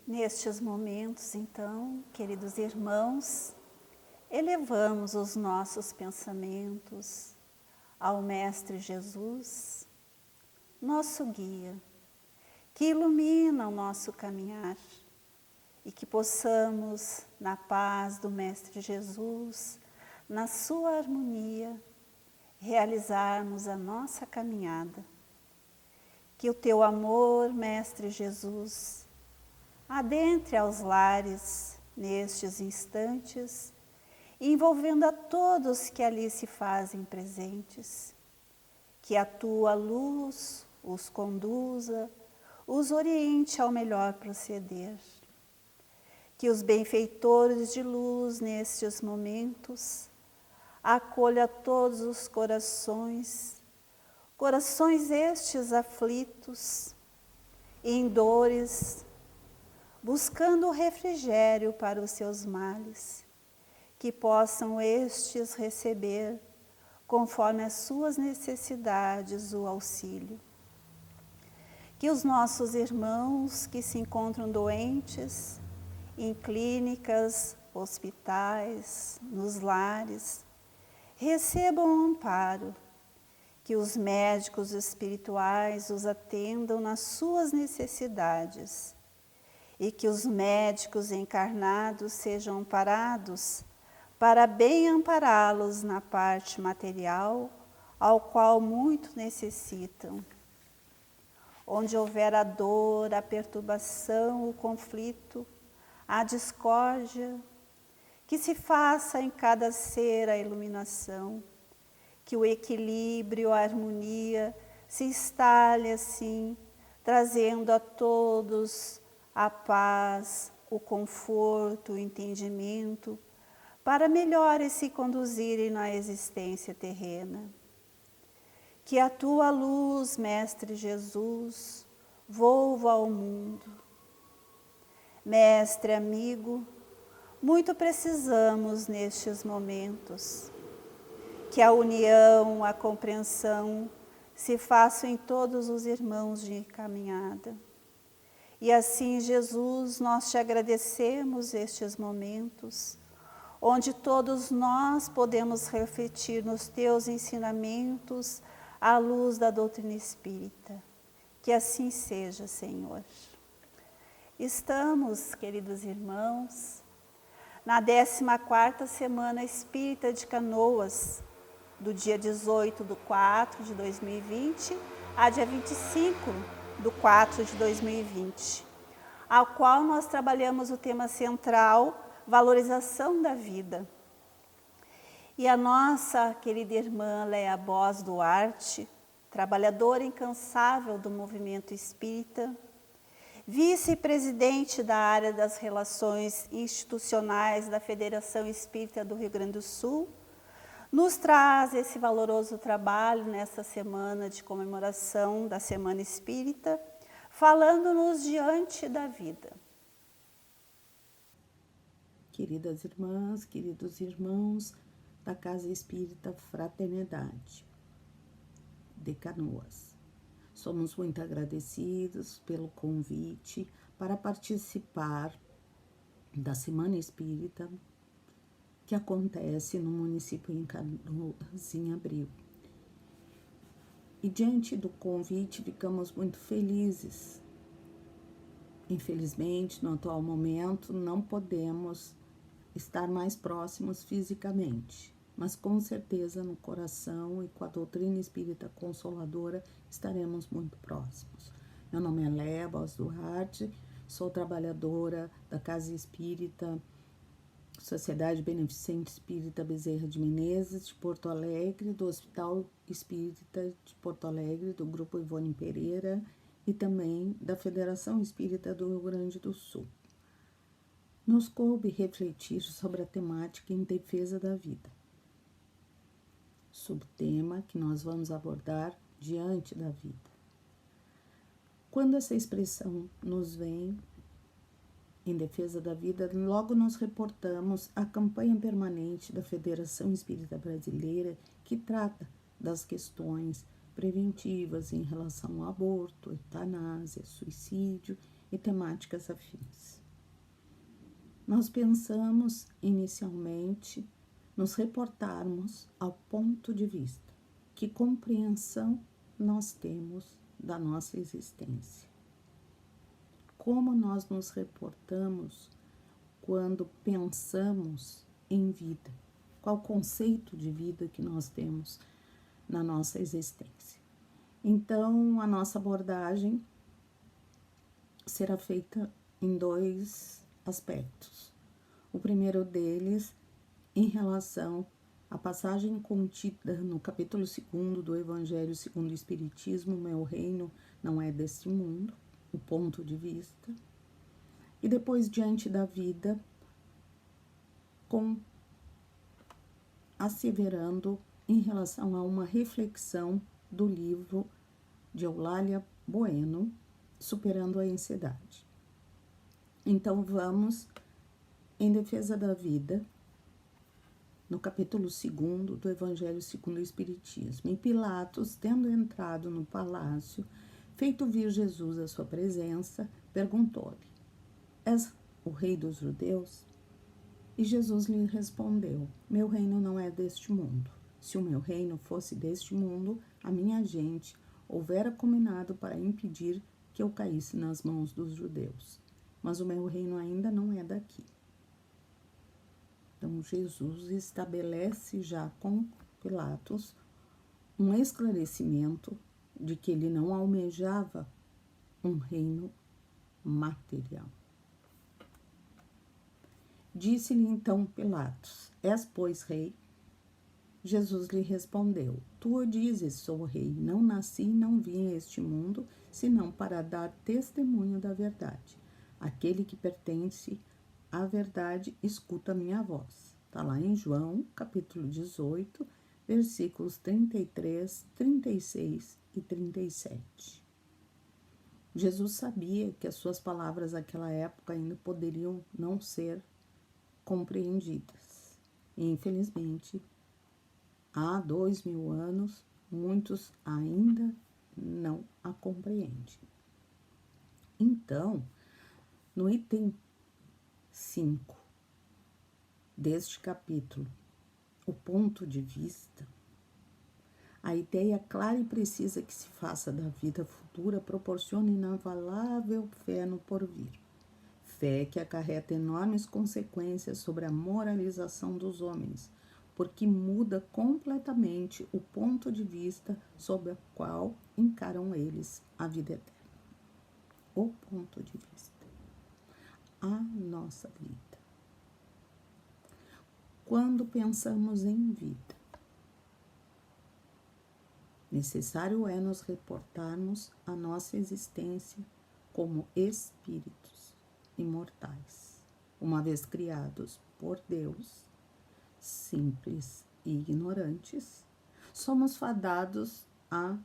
Nestes momentos, então, queridos irmãos, elevamos os nossos pensamentos ao Mestre Jesus, nosso guia, que ilumina o nosso caminhar e que possamos, na paz do Mestre Jesus, na sua harmonia, realizarmos a nossa caminhada. Que o teu amor, Mestre Jesus, adentre aos lares nestes instantes, envolvendo a todos que ali se fazem presentes. Que a tua luz os conduza, os oriente ao melhor proceder. Que os benfeitores de luz nestes momentos acolha todos os corações estes aflitos, em dores, buscando o refrigério para os seus males, que possam estes receber, conforme as suas necessidades, o auxílio. Que os nossos irmãos que se encontram doentes, em clínicas, hospitais, nos lares, recebam um amparo, que os médicos espirituais os atendam nas suas necessidades e que os médicos encarnados sejam amparados para bem ampará-los na parte material, ao qual muito necessitam. Onde houver a dor, a perturbação, o conflito, a discórdia, que se faça em cada ser a iluminação, que o equilíbrio, a harmonia se instale assim, trazendo a todos a paz, o conforto, o entendimento, para melhor se conduzirem na existência terrena. Que a tua luz, Mestre Jesus, volva ao mundo. Mestre amigo, muito precisamos nestes momentos. Que a união, a compreensão se façam em todos os irmãos de caminhada. E assim, Jesus, nós te agradecemos estes momentos, onde todos nós podemos refletir nos teus ensinamentos à luz da doutrina espírita. Que assim seja, Senhor. Estamos, queridos irmãos, na 14ª Semana Espírita de Canoas, do dia 18/4/2020 a dia 25/4/2020, ao qual nós trabalhamos o tema central, valorização da vida. E a nossa querida irmã Léa Bos Duarte, trabalhadora incansável do movimento espírita, vice-presidente da área das relações institucionais da Federação Espírita do Rio Grande do Sul, nos traz esse valoroso trabalho nessa semana de comemoração da Semana Espírita, falando-nos diante da vida. Queridas irmãs, queridos irmãos da Casa Espírita Fraternidade de Canoas, somos muito agradecidos pelo convite para participar da Semana Espírita que acontece no município de Canoas em abril. E diante do convite ficamos muito felizes. Infelizmente, no atual momento, não podemos estar mais próximos fisicamente, mas com certeza no coração e com a doutrina espírita consoladora estaremos muito próximos. Meu nome é Léa Bos Duarte, sou trabalhadora da Casa Espírita Sociedade Beneficente Espírita Bezerra de Menezes, de Porto Alegre, do Hospital Espírita de Porto Alegre, do Grupo Ivone Pereira e também da Federação Espírita do Rio Grande do Sul. Nos coube refletir sobre a temática em defesa da vida, subtema que nós vamos abordar diante da vida. Quando essa expressão nos vem em defesa da vida, logo nos reportamos à campanha permanente da Federação Espírita Brasileira, que trata das questões preventivas em relação ao aborto, eutanásia, suicídio e temáticas afins. Nós pensamos inicialmente nos reportarmos ao ponto de vista, que compreensão nós temos da nossa existência. Como nós nos reportamos quando pensamos em vida? Qual conceito de vida que nós temos na nossa existência? Então, a nossa abordagem será feita em 2 aspectos. O primeiro deles, em relação à passagem contida no capítulo 2 do Evangelho segundo o Espiritismo, meu reino não é deste mundo, o ponto de vista. E depois, diante da vida, asseverando em relação a uma reflexão do livro de Eulália Bueno, Superando a Ansiedade. Então, vamos em defesa da vida, no capítulo 2 do Evangelho segundo o Espiritismo. E Pilatos, tendo entrado no palácio, feito vir Jesus à sua presença, perguntou-lhe: És o rei dos judeus? E Jesus lhe respondeu: Meu reino não é deste mundo. Se o meu reino fosse deste mundo, a minha gente houvera combinado para impedir que eu caísse nas mãos dos judeus. Mas o meu reino ainda não é daqui. Então, Jesus estabelece já com Pilatos um esclarecimento de que ele não almejava um reino material. Disse-lhe então Pilatos: És, pois, rei? Jesus lhe respondeu: Tu o dizes, sou rei. Não nasci e não vim a este mundo, senão para dar testemunho da verdade. Aquele que pertence à verdade escuta a minha voz. Está lá em João, capítulo 18, versículos 33, 36 e 37. Jesus sabia que as suas palavras naquela época ainda poderiam não ser compreendidas. E, infelizmente, há 2000 anos, muitos ainda não a compreendem. Então, no item 5 deste capítulo, o ponto de vista, a ideia clara e precisa que se faça da vida futura proporciona inabalável fé no porvir. Fé que acarreta enormes consequências sobre a moralização dos homens, porque muda completamente o ponto de vista sob o qual encaram eles a vida eterna. O ponto de vista. A nossa vida. Quando pensamos em vida, necessário é nos reportarmos à nossa existência como espíritos imortais, uma vez criados por Deus, simples e ignorantes, somos fadados à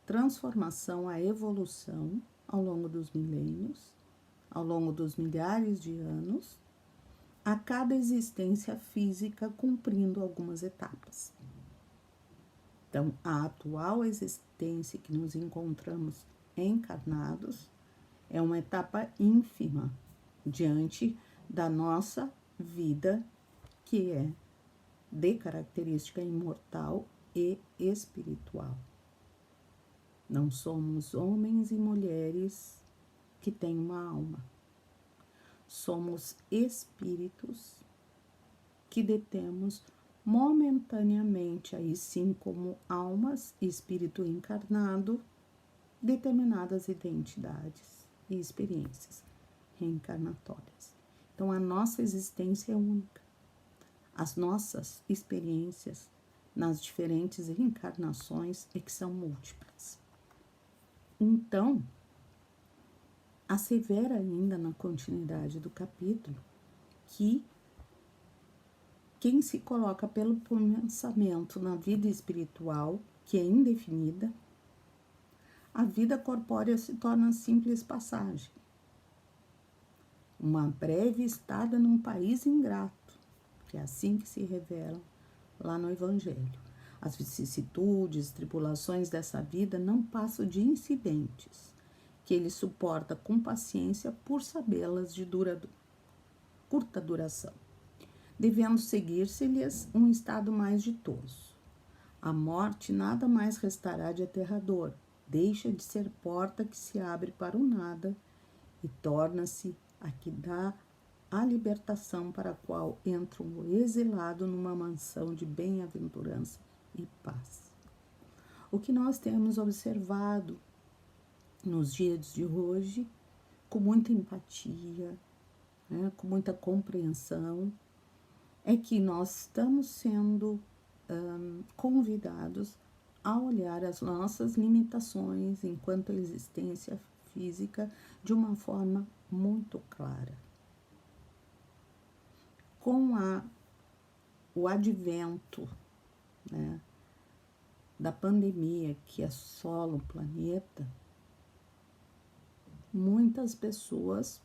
transformação, à evolução ao longo dos milênios, ao longo dos milhares de anos, a cada existência física cumprindo algumas etapas. Então, a atual existência que nos encontramos encarnados é uma etapa ínfima diante da nossa vida, que é de característica imortal e espiritual. Não somos homens e mulheres que têm uma alma. Somos espíritos que detemos momentaneamente, aí sim como almas, espírito encarnado, determinadas identidades e experiências reencarnatórias. Então, a nossa existência é única. As nossas experiências nas diferentes reencarnações é que são múltiplas. Então, assevera ainda na continuidade do capítulo que quem se coloca pelo pensamento na vida espiritual, que é indefinida, a vida corpórea se torna simples passagem. Uma breve estada num país ingrato, que é assim que se revela lá no Evangelho. As vicissitudes, tribulações dessa vida não passam de incidentes que ele suporta com paciência por sabê-las de curta duração, devendo seguir-se-lhes um estado mais ditoso. A morte nada mais restará de aterrador, deixa de ser porta que se abre para o nada e torna-se a que dá a libertação para a qual entra o exilado numa mansão de bem-aventurança e paz. O que nós temos observado nos dias de hoje, com muita empatia, né, com muita compreensão, é que nós estamos sendo convidados a olhar as nossas limitações enquanto existência física de uma forma muito clara. Com o advento, né, da pandemia que assola o planeta, muitas pessoas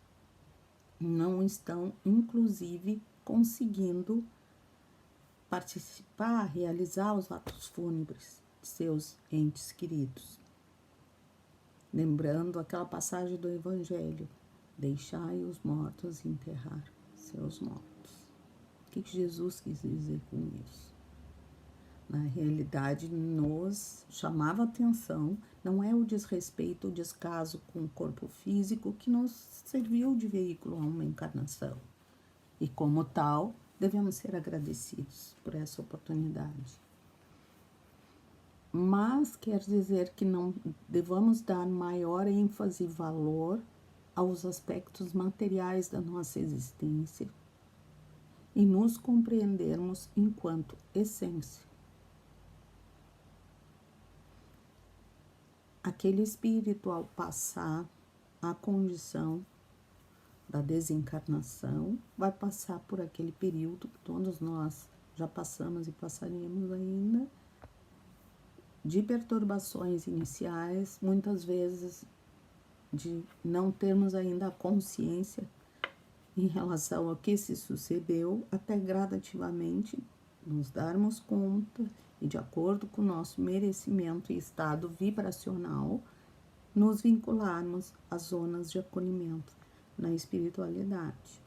não estão, inclusive, conseguindo participar, realizar os atos fúnebres de seus entes queridos. Lembrando aquela passagem do Evangelho: deixai os mortos enterrar seus mortos. O que Jesus quis dizer com isso? Na realidade, nos chamava a atenção, não é o desrespeito, o descaso com o corpo físico que nos serviu de veículo a uma encarnação. E como tal, devemos ser agradecidos por essa oportunidade. Mas quer dizer que não devamos dar maior ênfase e valor aos aspectos materiais da nossa existência e nos compreendermos enquanto essência. Aquele espírito, ao passar a condição da desencarnação, vai passar por aquele período que todos nós já passamos e passaremos ainda, de perturbações iniciais, muitas vezes de não termos ainda a consciência em relação ao que se sucedeu, até gradativamente nos darmos conta e, de acordo com o nosso merecimento e estado vibracional, nos vincularmos às zonas de acolhimento na espiritualidade.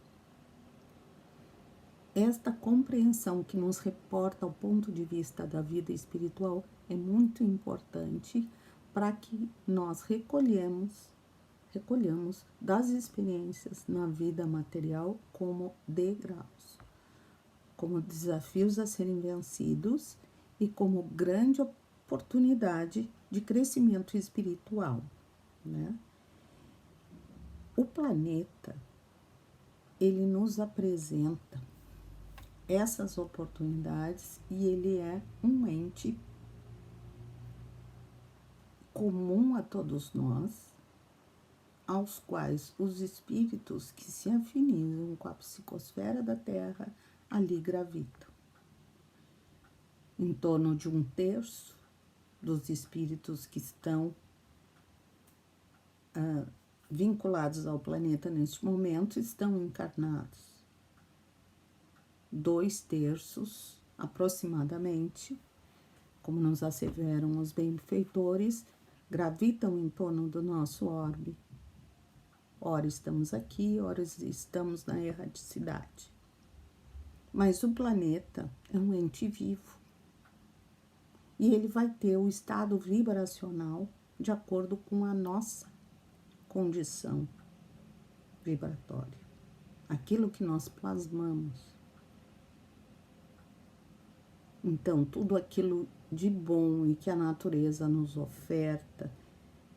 Esta compreensão que nos reporta ao ponto de vista da vida espiritual é muito importante para que nós recolhamos das experiências na vida material como degraus, como desafios a serem vencidos e como grande oportunidade de crescimento espiritual, né? O planeta, ele nos apresenta essas oportunidades e ele é um ente comum a todos nós, aos quais os espíritos que se afinizam com a psicosfera da Terra ali gravitam. Em torno de 1/3 dos espíritos que estão vinculados ao planeta neste momento estão encarnados. 2/3, aproximadamente, como nos asseveram os benfeitores, gravitam em torno do nosso orbe. Ora estamos aqui, ora estamos na erraticidade. Mas o planeta é um ente vivo. E ele vai ter o estado vibracional de acordo com a nossa condição vibratória. Aquilo que nós plasmamos. Então, tudo aquilo de bom e que a natureza nos oferta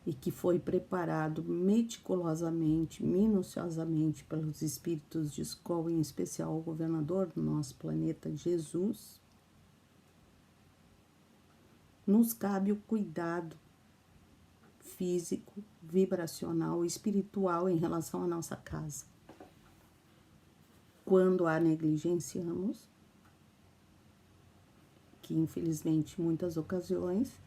e que foi preparado meticulosamente, minuciosamente pelos espíritos de escola, em especial o governador do nosso planeta, Jesus, nos cabe o cuidado físico, vibracional e espiritual em relação à nossa casa. Quando a negligenciamos, que infelizmente em muitas ocasiões,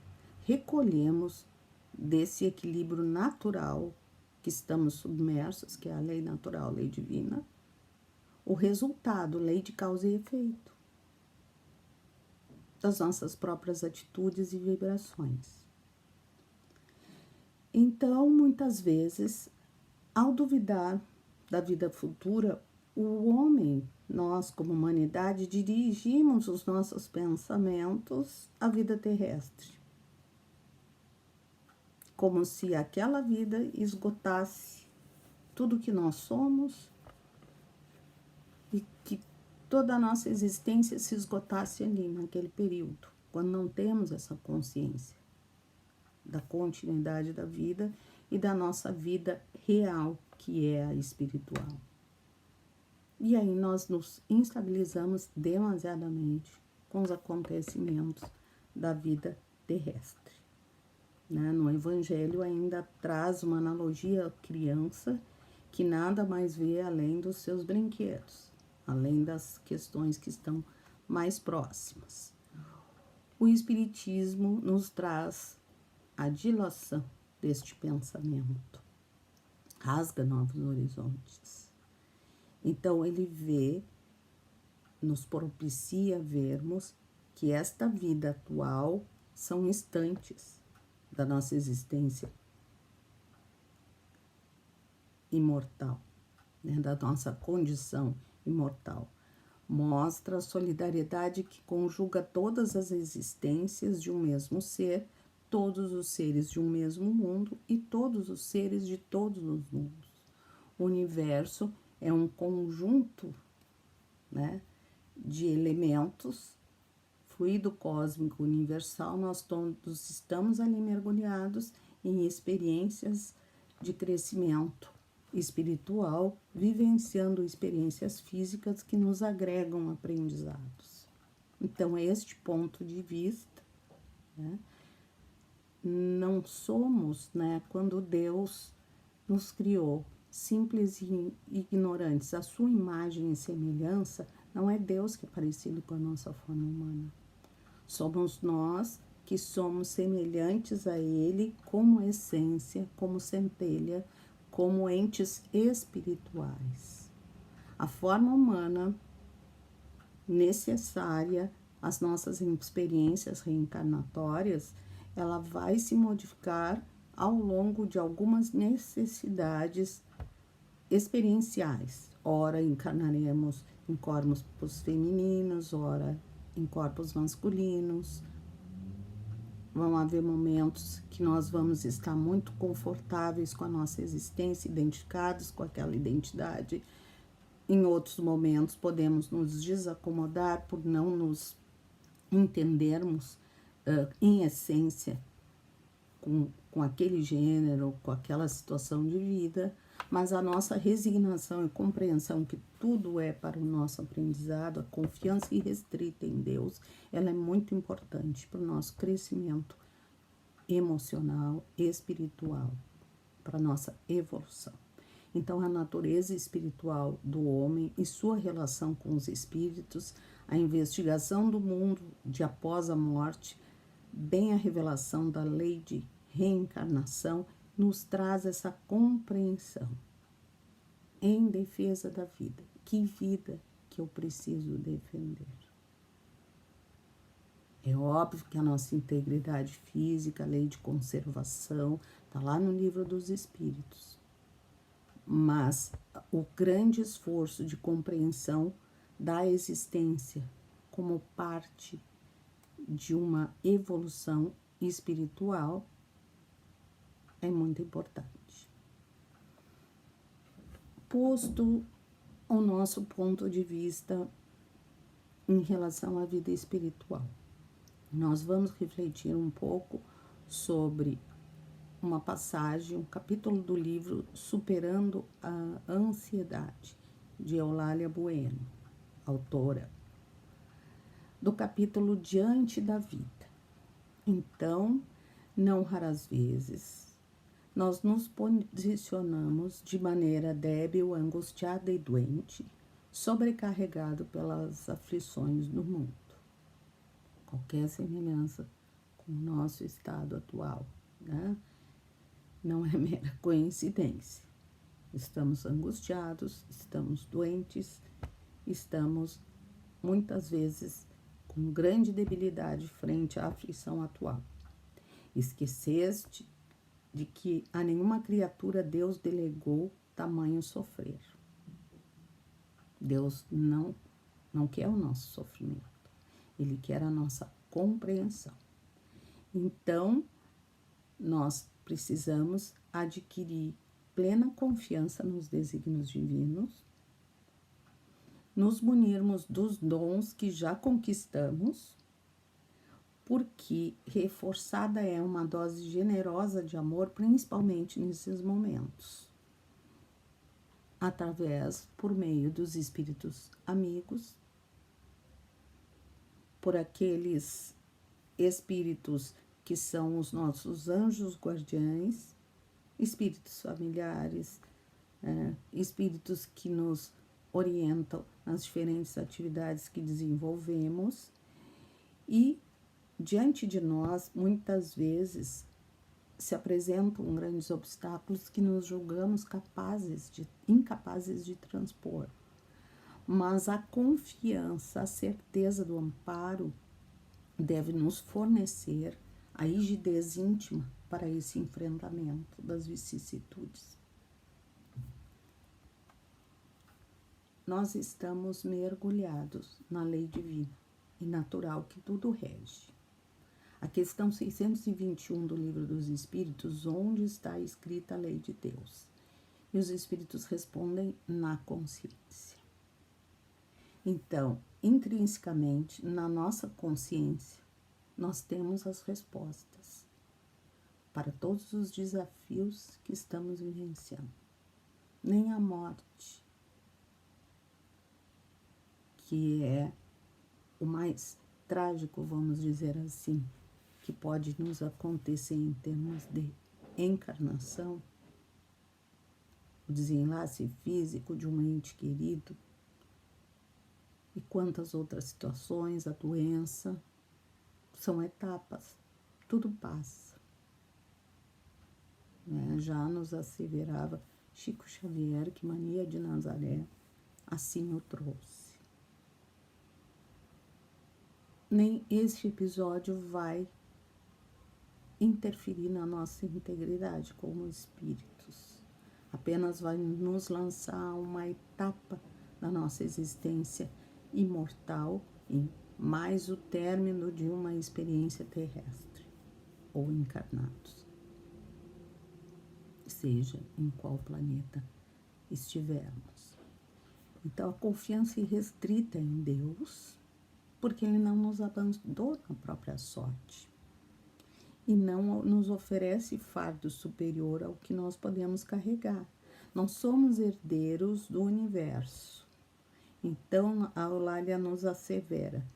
recolhemos desse equilíbrio natural que estamos submersos, que é a lei natural, lei divina, o resultado, lei de causa e efeito, das nossas próprias atitudes e vibrações. Então, muitas vezes, ao duvidar da vida futura, o homem, nós como humanidade, dirigimos os nossos pensamentos à vida terrestre, como se aquela vida esgotasse tudo que nós somos e que toda a nossa existência se esgotasse ali naquele período, quando não temos essa consciência da continuidade da vida e da nossa vida real, que é a espiritual. E aí nós nos instabilizamos demasiadamente com os acontecimentos da vida terrestre. Né? No Evangelho ainda traz uma analogia à criança que nada mais vê além dos seus brinquedos, além das questões que estão mais próximas. O Espiritismo nos traz a dilação deste pensamento, rasga novos horizontes. Então ele nos propicia vermos que esta vida atual são instantes da nossa existência imortal, né, da nossa condição imortal. Mostra a solidariedade que conjuga todas as existências de um mesmo ser, todos os seres de um mesmo mundo e todos os seres de todos os mundos. O universo é um conjunto, né, de elementos, fluido cósmico universal. Nós todos estamos ali mergulhados em experiências de crescimento espiritual, vivenciando experiências físicas que nos agregam aprendizados. Então, este ponto de vista, né, não somos, né, quando Deus nos criou simples e ignorantes, a sua imagem e semelhança, não é Deus que é parecido com a nossa forma humana. Somos nós que somos semelhantes a Ele como essência, como centelha, como entes espirituais. A forma humana necessária às nossas experiências reencarnatórias, ela vai se modificar ao longo de algumas necessidades experienciais. Ora encarnaremos em corpos femininos, ora em corpos masculinos. Vão haver momentos que nós vamos estar muito confortáveis com a nossa existência, identificados com aquela identidade. Em outros momentos podemos nos desacomodar por não nos entendermos em essência com aquele gênero, com aquela situação de vida, mas a nossa resignação e compreensão que tudo é para o nosso aprendizado, a confiança irrestrita em Deus, ela é muito importante para o nosso crescimento emocional, espiritual, para a nossa evolução. Então, a natureza espiritual do homem e sua relação com os espíritos, a investigação do mundo de após a morte, bem a revelação da lei de reencarnação, nos traz essa compreensão em defesa da vida. Que vida que eu preciso defender? É óbvio que a nossa integridade física, a lei de conservação, está lá no Livro dos Espíritos. Mas o grande esforço de compreensão da existência como parte de uma evolução espiritual é muito importante. Posto o nosso ponto de vista em relação à vida espiritual, nós vamos refletir um pouco sobre uma passagem, um capítulo do livro Superando a Ansiedade, de Eulália Bueno, autora, do capítulo Diante da Vida. Então, não raras vezes, nós nos posicionamos de maneira débil, angustiada e doente, sobrecarregado pelas aflições do mundo. Qualquer semelhança com o nosso estado atual, né? Não é mera coincidência. Estamos angustiados, estamos doentes, estamos muitas vezes com grande debilidade frente à aflição atual. Esqueceste de que a nenhuma criatura Deus delegou tamanho sofrer. Deus não quer o nosso sofrimento. Ele quer a nossa compreensão. Então, nós precisamos adquirir plena confiança nos desígnios divinos, nos munirmos dos dons que já conquistamos, porque reforçada é uma dose generosa de amor, principalmente nesses momentos, por meio dos espíritos amigos, por aqueles espíritos que são os nossos anjos guardiães, espíritos familiares, espíritos que nos orientam nas diferentes atividades que desenvolvemos. E diante de nós, muitas vezes, se apresentam grandes obstáculos que nos julgamos incapazes de transpor. Mas a confiança, a certeza do amparo deve nos fornecer a rigidez íntima para esse enfrentamento das vicissitudes. Nós estamos mergulhados na lei divina e natural que tudo rege. A questão 621 do Livro dos Espíritos, onde está escrita a lei de Deus? E os Espíritos respondem na consciência. Então, intrinsecamente, na nossa consciência, nós temos as respostas para todos os desafios que estamos vivenciando. Nem a morte, que é o mais trágico, vamos dizer assim, que pode nos acontecer em termos de encarnação, o desenlace físico de um ente querido, e quantas outras situações, a doença, são etapas, tudo passa. Já nos asseverava Chico Xavier que Maria de Nazaré assim o trouxe. Nem este episódio vai interferir na nossa integridade como espíritos. Apenas vai nos lançar a uma etapa da nossa existência imortal e mais o término de uma experiência terrestre ou encarnados, seja em qual planeta estivermos. Então, a confiança irrestrita em Deus, porque Ele não nos abandona a própria sorte e não nos oferece fardo superior ao que nós podemos carregar. Nós somos herdeiros do universo. Então, a Eulália nos assevera: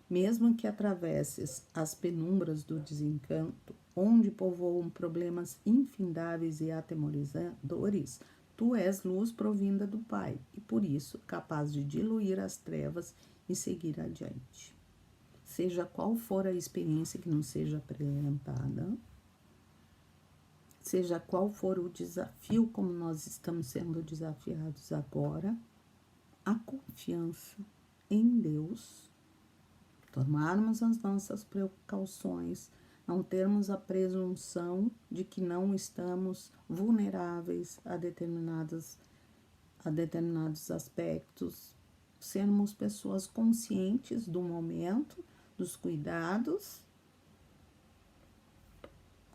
mesmo que atravesses as penumbras do desencanto, onde povoam problemas infindáveis e atemorizadores, tu és luz provinda do Pai, e por isso capaz de diluir as trevas e seguir adiante. Seja qual for a experiência que nos seja apresentada, seja qual for o desafio como nós estamos sendo desafiados agora, a confiança em Deus, tomarmos as nossas precauções, não termos a presunção de que não estamos vulneráveis a determinados aspectos, sermos pessoas conscientes do momento, dos cuidados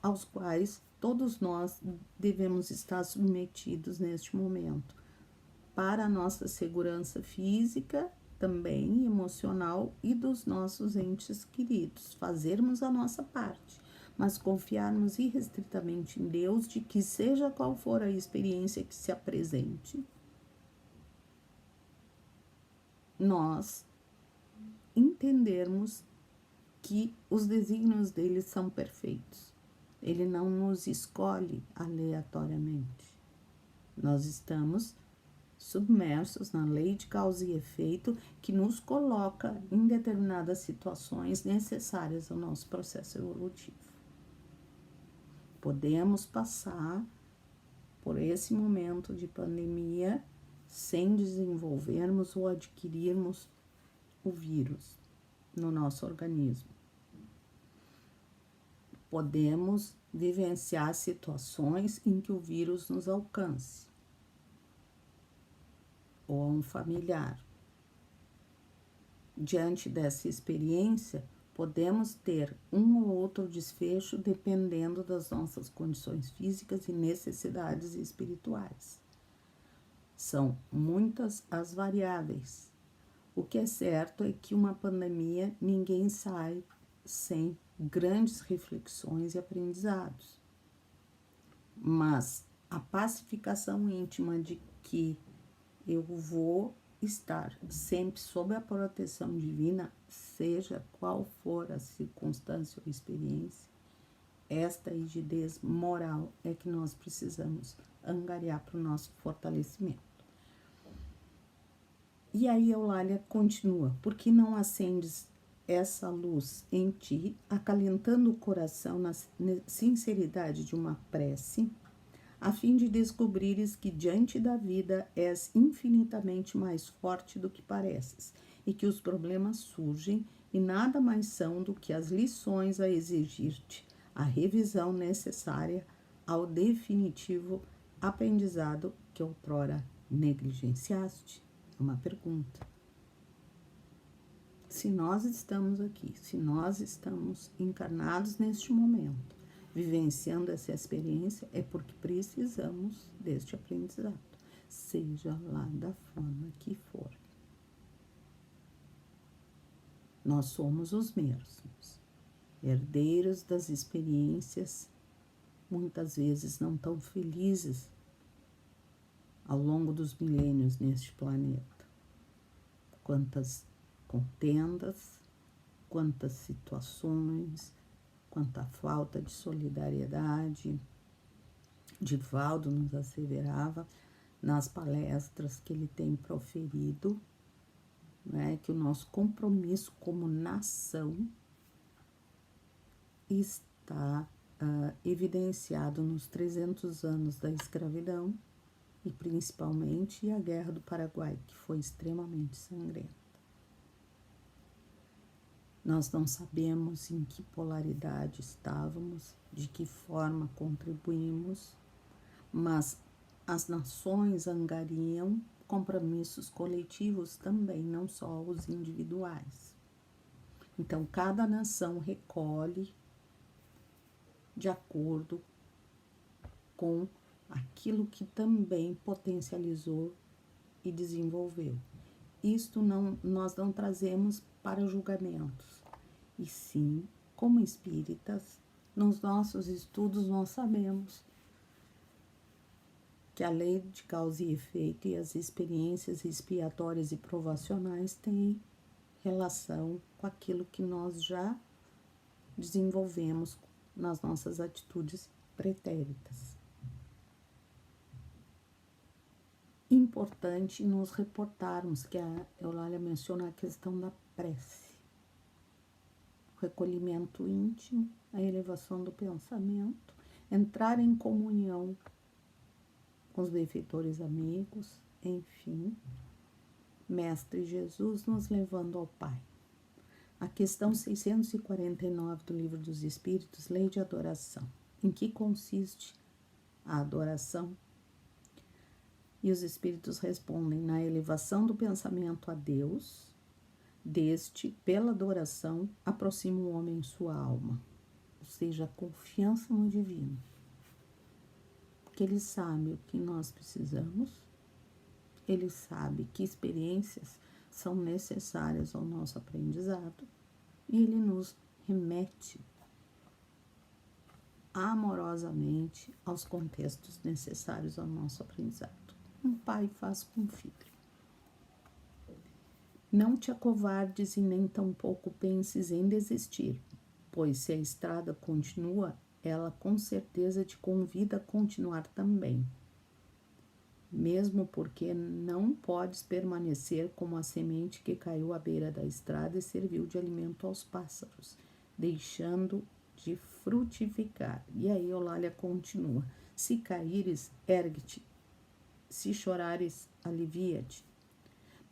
aos quais todos nós devemos estar submetidos neste momento, para a nossa segurança física, também emocional e dos nossos entes queridos. Fazermos a nossa parte, mas confiarmos irrestritamente em Deus, de que seja qual for a experiência que se apresente, nós entendermos que os desígnios dele são perfeitos. Ele não nos escolhe aleatoriamente. Nós estamos submersos na lei de causa e efeito, que nos coloca em determinadas situações necessárias ao nosso processo evolutivo. Podemos passar por esse momento de pandemia sem desenvolvermos ou adquirirmos o vírus no nosso organismo. Podemos vivenciar situações em que o vírus nos alcance, ou a um familiar. Diante dessa experiência, podemos ter um ou outro desfecho dependendo das nossas condições físicas e necessidades espirituais. São muitas as variáveis. O que é certo é que uma pandemia ninguém sai sem grandes reflexões e aprendizados. Mas a pacificação íntima de que eu vou estar sempre sob a proteção divina, seja qual for a circunstância ou experiência, esta rigidez moral é que nós precisamos angariar para o nosso fortalecimento. E aí Eulália continua: por que não acendes essa luz em ti, acalentando o coração na sinceridade de uma prece, a fim de descobrires que diante da vida és infinitamente mais forte do que pareces, e que os problemas surgem e nada mais são do que as lições a exigir-te, a revisão necessária ao definitivo aprendizado que outrora negligenciaste? Uma pergunta. Se nós estamos aqui, se nós estamos encarnados neste momento, vivenciando essa experiência, é porque precisamos deste aprendizado, seja lá da forma que for. Nós somos os mesmos, herdeiros das experiências, muitas vezes não tão felizes, ao longo dos milênios neste planeta. Quantas contendas, quantas situações, quanta falta de solidariedade. Divaldo nos asseverava nas palestras que ele tem proferido, né, que o nosso compromisso como nação está evidenciado nos 300 anos da escravidão e principalmente a Guerra do Paraguai, que foi extremamente sangrenta. Nós não sabemos em que polaridade estávamos, de que forma contribuímos, mas as nações angariam compromissos coletivos também, não só os individuais. Então, cada nação recolhe de acordo com aquilo que também potencializou e desenvolveu. Isto nós não trazemos para julgamentos, e sim, como espíritas, nos nossos estudos nós sabemos que a lei de causa e efeito e as experiências expiatórias e provacionais têm relação com aquilo que nós já desenvolvemos nas nossas atitudes pretéritas. Importante nos reportarmos, que a Eulália menciona a questão da prece, o recolhimento íntimo, a elevação do pensamento, entrar em comunhão com os benfeitores amigos, enfim, Mestre Jesus nos levando ao Pai. A questão 649 do Livro dos Espíritos, Lei de Adoração. Em que consiste a adoração? E os Espíritos respondem: na elevação do pensamento a Deus, deste, pela adoração, aproxima o homem sua alma, ou seja, a confiança no divino. Porque ele sabe o que nós precisamos, ele sabe que experiências são necessárias ao nosso aprendizado e ele nos remete amorosamente aos contextos necessários ao nosso aprendizado. Um pai faz com o filho. Não te acovardes e nem tampouco penses em desistir, pois se a estrada continua, ela com certeza te convida a continuar também. Mesmo porque não podes permanecer como a semente que caiu à beira da estrada e serviu de alimento aos pássaros, deixando de frutificar. E aí Eulália continua: se caíres, ergue-te, se chorares, alivia-te,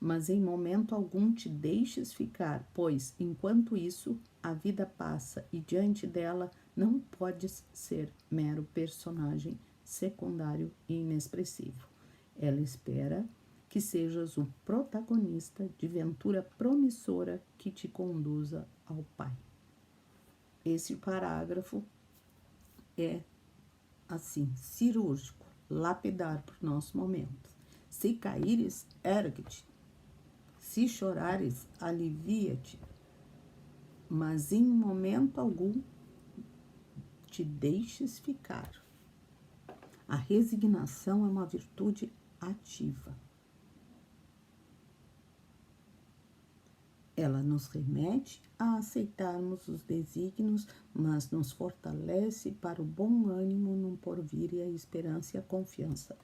mas em momento algum te deixes ficar, pois, enquanto isso, a vida passa e diante dela Não podes ser mero personagem secundário e inexpressivo. Ela espera que sejas o protagonista de ventura promissora que te conduza ao Pai. Esse parágrafo é, assim, cirúrgico, lapidar para o nosso momento. Se caíres, ergue-te. Se chorares, alivia-te. Mas em momento algum te deixes ficar. A resignação é uma virtude ativa. Ela nos remete a aceitarmos os desígnios, mas nos fortalece para o bom ânimo no porvir e a esperança e a confiança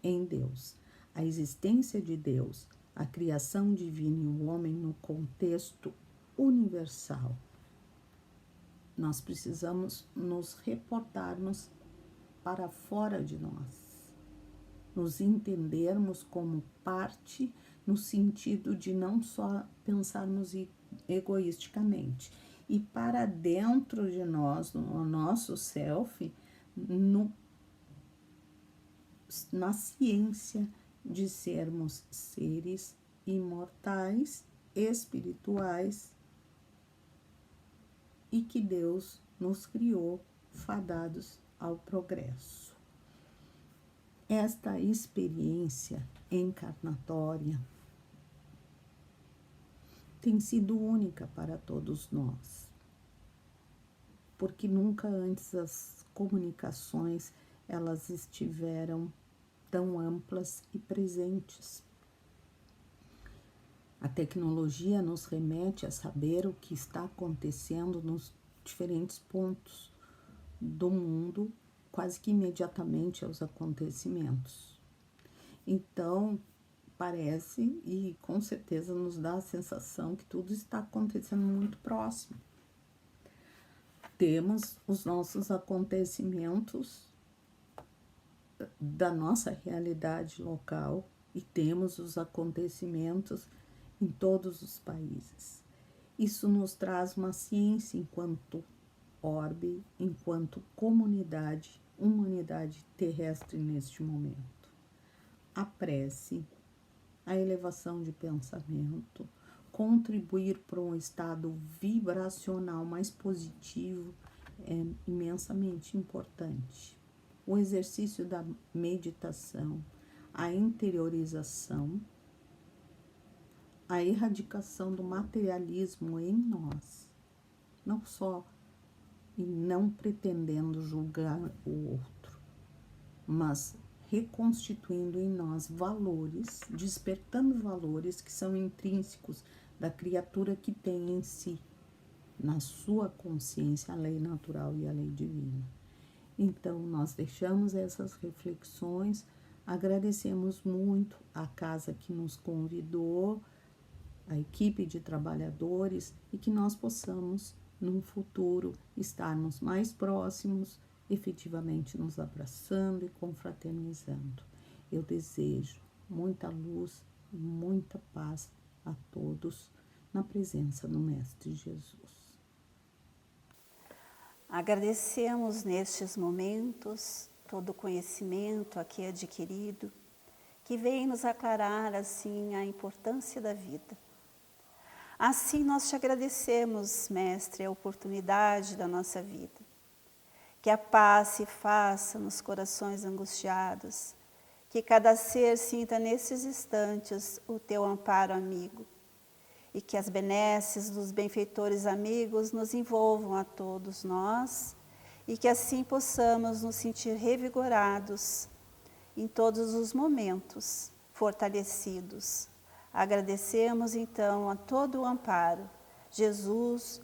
em Deus. A existência de Deus, a criação divina e o homem no contexto universal. Nós precisamos nos reportarmos para fora de nós, nos entendermos como parte, no sentido de não só pensarmos egoisticamente, e para dentro de nós, no nosso self, na ciência de sermos seres imortais, espirituais, e que Deus nos criou fadados ao progresso. Esta experiência encarnatória tem sido única para todos nós, porque nunca antes as comunicações elas estiveram tão amplas e presentes. A tecnologia nos remete a saber o que está acontecendo nos diferentes pontos do mundo, quase que imediatamente aos acontecimentos. Então, parece e com certeza nos dá a sensação que tudo está acontecendo muito próximo. Temos os nossos acontecimentos da nossa realidade local e temos os acontecimentos em todos os países. Isso nos traz uma ciência enquanto orbe, enquanto comunidade, humanidade terrestre neste momento. A prece, a elevação de pensamento, contribuir para um estado vibracional mais positivo é imensamente importante. O exercício da meditação, a interiorização, a erradicação do materialismo em nós, não só e não pretendendo julgar o outro, mas reconstituindo em nós valores, despertando valores que são intrínsecos da criatura que tem em si, na sua consciência, a lei natural e a lei divina. Então, nós deixamos essas reflexões, agradecemos muito a casa que nos convidou, a equipe de trabalhadores, e que nós possamos, num futuro, estarmos mais próximos, efetivamente nos abraçando e confraternizando. Eu desejo muita luz e muita paz a todos, na presença do Mestre Jesus. Agradecemos nestes momentos todo o conhecimento aqui adquirido, que vem nos aclarar assim a importância da vida. Assim nós te agradecemos, Mestre, a oportunidade da nossa vida. Que a paz se faça nos corações angustiados, que cada ser sinta nesses instantes o teu amparo amigo, e que as benesses dos benfeitores amigos nos envolvam a todos nós, e que assim possamos nos sentir revigorados em todos os momentos, fortalecidos. Agradecemos então a todo o amparo. Jesus,